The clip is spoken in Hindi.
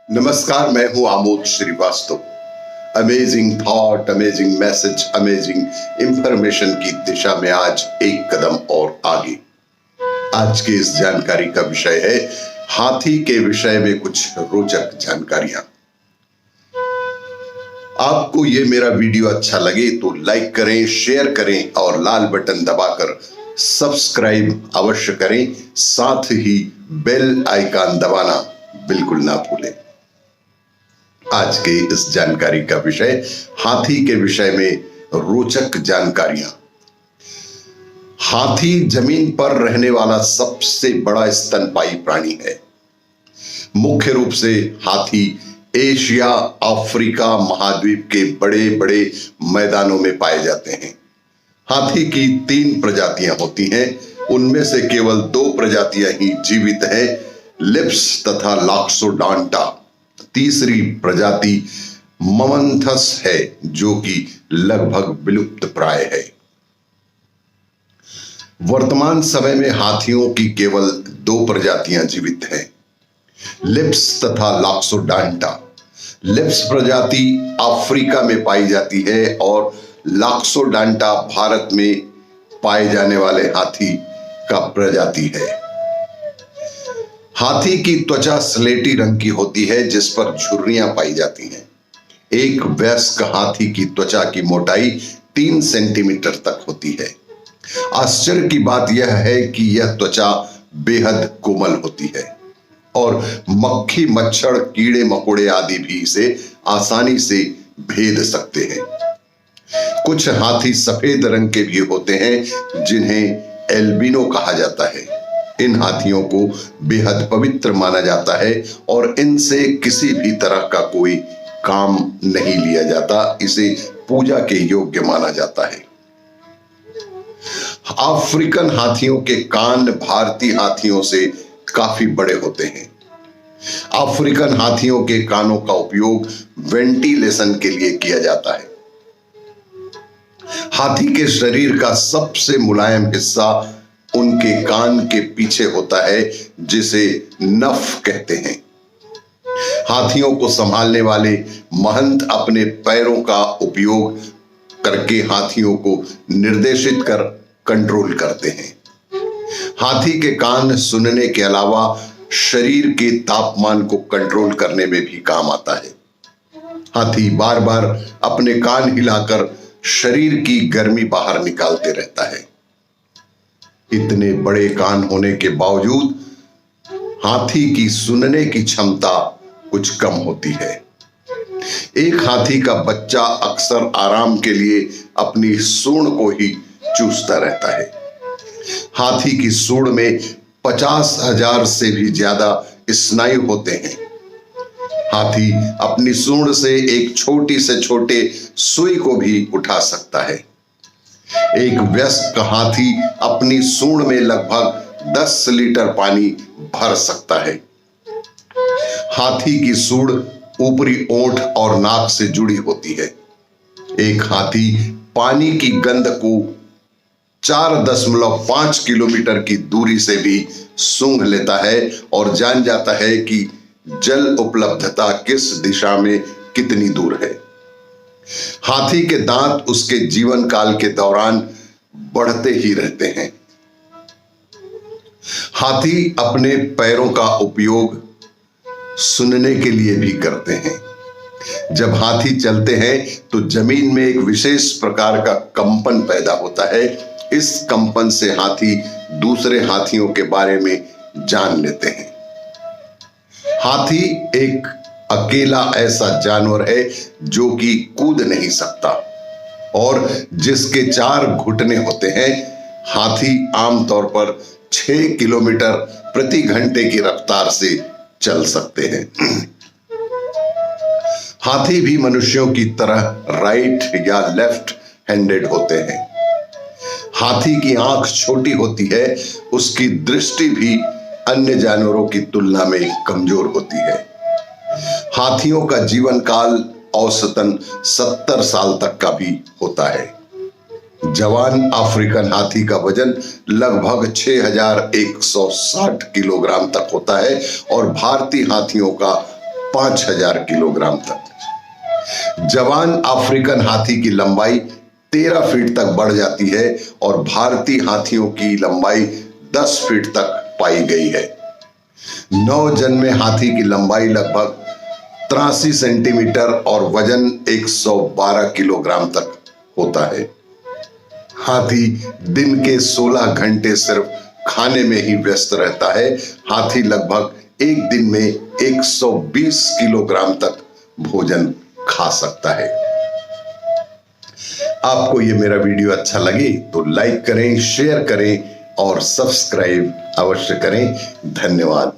नमस्कार, मैं हूं Amod Srivastava. Amazing thought, amazing message, amazing information की दिशा में आज एक कदम और आगे। आज की इस जानकारी का विषय है हाथी के विषय में कुछ रोचक जानकारियां। आपको ये मेरा वीडियो अच्छा लगे तो लाइक करें, शेयर करें और लाल बटन दबाकर सब्सक्राइब अवश्य करें। साथ ही बेल आइकन दबाना बिल्कुल ना भूलें। आज के इस जानकारी का विषय हाथी के विषय में रोचक जानकारियां। हाथी जमीन पर रहने वाला सबसे बड़ा स्तनपायी प्राणी है। मुख्य रूप से हाथी एशिया, अफ्रीका महाद्वीप के बड़े बड़े मैदानों में पाए जाते हैं। हाथी की 3 प्रजातियां होती हैं, उनमें से केवल 2 प्रजातियां ही जीवित हैं, लिप्स तथा लॉक्सोडांटा। तीसरी प्रजाति ममंथस है जो कि लगभग विलुप्त प्राय है। वर्तमान समय में हाथियों की केवल 2 प्रजातियां जीवित हैं, लिप्स तथा लॉक्सोडांटा। लिप्स प्रजाति अफ्रीका में पाई जाती है और लॉक्सोडांटा भारत में पाए जाने वाले हाथी का प्रजाति है। हाथी की त्वचा स्लेटी रंग की होती है जिस पर झुर्रियां पाई जाती हैं। एक वयस्क हाथी की त्वचा की मोटाई 3 सेंटीमीटर तक होती है। आश्चर्य की बात यह है कि यह त्वचा बेहद कोमल होती है और मक्खी, मच्छर, कीड़े मकोड़े आदि भी इसे आसानी से भेद सकते हैं। कुछ हाथी सफेद रंग के भी होते हैं जिन्हें एल्बिनो कहा जाता है। इन हाथियों को बेहद पवित्र माना जाता है और इनसे किसी भी तरह का कोई काम नहीं लिया जाता। इसे पूजा के योग्य माना जाता है। अफ्रीकन हाथियों के कान भारतीय हाथियों से काफी बड़े होते हैं। अफ्रीकन हाथियों के कानों का उपयोग वेंटिलेशन के लिए किया जाता है। हाथी के शरीर का सबसे मुलायम हिस्सा उनके कान के पीछे होता है जिसे नफ कहते हैं। हाथियों को संभालने वाले महंत अपने पैरों का उपयोग करके हाथियों को निर्देशित कर कंट्रोल करते हैं। हाथी के कान सुनने के अलावा शरीर के तापमान को कंट्रोल करने में भी काम आता है। हाथी बार बार अपने कान हिलाकर शरीर की गर्मी बाहर निकालते रहता है। इतने बड़े कान होने के बावजूद हाथी की सुनने की क्षमता कुछ कम होती है। एक हाथी का बच्चा अक्सर आराम के लिए अपनी सूंड को ही चूसता रहता है। हाथी की सूंड में 50,000 से भी ज्यादा स्नायु होते हैं। हाथी अपनी सूंड से एक छोटी से छोटे सुई को भी उठा सकता है। एक वयस्क हाथी अपनी सूंड में लगभग 10 लीटर पानी भर सकता है। हाथी की सूंड ऊपरी ओंठ और नाक से जुड़ी होती है। एक हाथी पानी की गंध को 4.5 किलोमीटर की दूरी से भी सूंघ लेता है और जान जाता है कि जल उपलब्धता किस दिशा में कितनी दूर है। हाथी के दांत उसके जीवन काल के दौरान बढ़ते ही रहते हैं। हाथी अपने पैरों का उपयोग सुनने के लिए भी करते हैं। जब हाथी चलते हैं तो जमीन में एक विशेष प्रकार का कंपन पैदा होता है। इस कंपन से हाथी दूसरे हाथियों के बारे में जान लेते हैं। हाथी एक अकेला ऐसा जानवर है जो कि कूद नहीं सकता और जिसके 4 घुटने होते हैं। हाथी आमतौर पर 6 किलोमीटर प्रति घंटे की रफ्तार से चल सकते हैं। हाथी भी मनुष्यों की तरह राइट या लेफ्ट हैंडेड होते हैं। हाथी की आंख छोटी होती है, उसकी दृष्टि भी अन्य जानवरों की तुलना में कमजोर होती है। हाथियों का जीवन काल औसतन 70 साल तक का भी होता है। जवान अफ्रीकन हाथी का वजन लगभग 6160 किलोग्राम तक होता है और भारतीय हाथियों का 5000 किलोग्राम तक। जवान अफ्रीकन हाथी की लंबाई 13 फीट तक बढ़ जाती है और भारतीय हाथियों की लंबाई 10 फीट तक पाई गई है। नवजन्मे हाथी की लंबाई लगभग 83 सेंटीमीटर और वजन 112 किलोग्राम तक होता है। हाथी दिन के 16 घंटे सिर्फ खाने में ही व्यस्त रहता है। हाथी लगभग एक दिन में 120 किलोग्राम तक भोजन खा सकता है। आपको ये मेरा वीडियो अच्छा लगे तो लाइक करें, शेयर करें और सब्सक्राइब अवश्य करें। धन्यवाद।